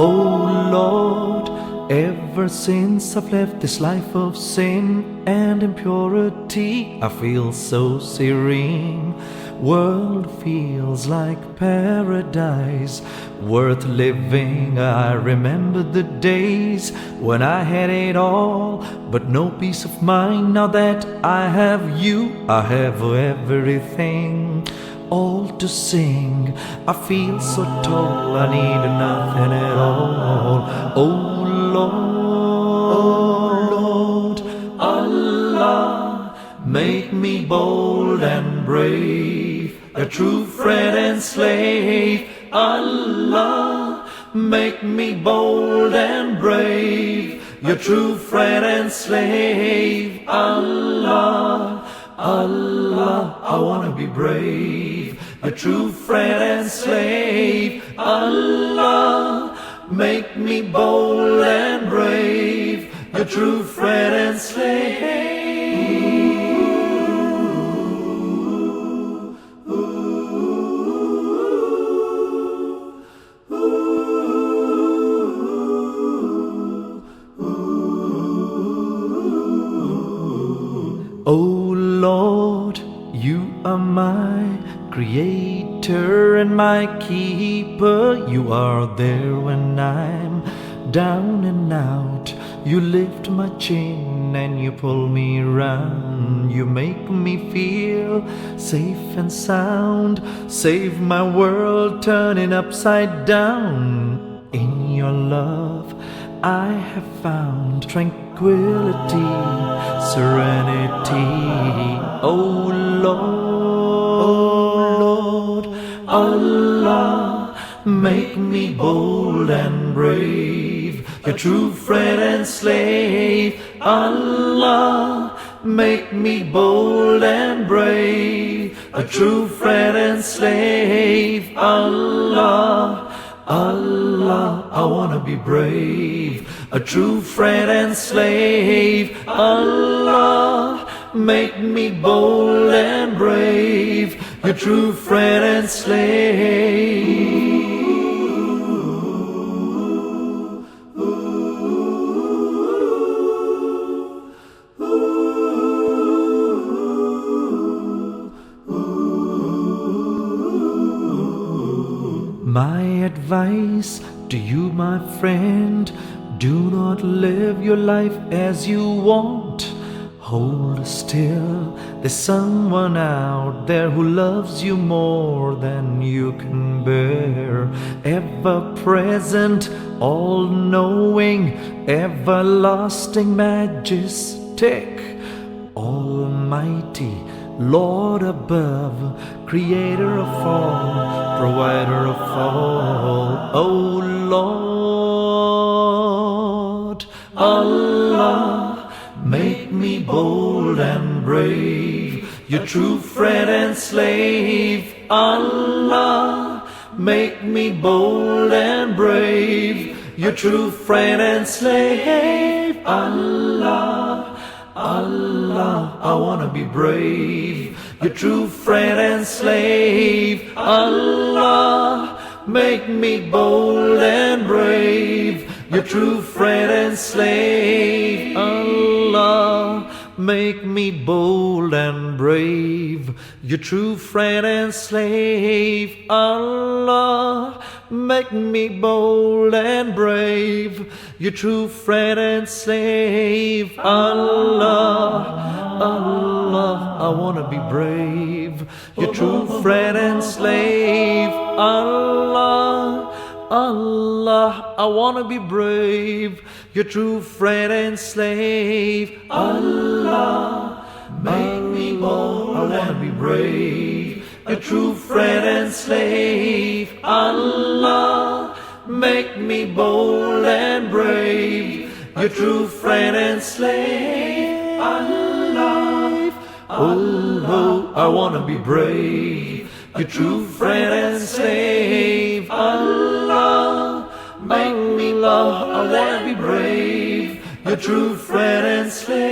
Oh Lord, ever since I've left this life of sin and impurity, I feel so serene. World feels like paradise, worth living. I remember the days when I had it all, but no peace of mind. Now that I have you, I have everything. All to sing, I feel so tall, I need nothing at all. Oh Lord, Allah, make me bold and brave, a true friend and slave. Allah, make me bold and brave, your true friend and slave. Allah, Allah, I wanna be brave, a true friend and slave. Allah, make me bold and brave, a true friend and slave. Oh Lord, you are my creator and my keeper. You are there when I'm down and out. You lift my chin and you pull me round. You make me feel safe and sound. Save my world turning upside down. In your love I have found tranquility, serenity. Oh Lord, Allah, make me bold and brave, your true friend and slave. Allah, make me bold and brave, a true friend and slave. Allah, Allah, I wanna be brave, a true friend and slave. Allah, make me bold and brave, your true friend and slave. My advice to you, my friend, do not live your life as you want. Hold still, there's someone out there who loves you more than you can bear. Ever present, all knowing, everlasting, majestic, almighty, Lord above, creator of all, provider of all. Oh Lord, Allah, make me bold and brave, your true friend and slave. Allah, make me bold and brave, your true friend and slave. Allah, Allah, I wanna be brave, your true friend and slave. Allah, make me bold and brave, your true friend and slave. Allah, make me bold and brave, your true friend and slave. Allah, make me bold and brave, your true friend and slave. Allah, Allah, I wanna be brave, your true friend and slave. Allah, Allah, I wanna be brave, your true friend and slave. Allah, make me bold, I wanna be brave, your true friend and slave. Allah, make me bold and brave, your true friend and slave. Allah, oh, I wanna be brave, your true friend and slave. Allah, make me love, I wanna be brave, your true friend and slave.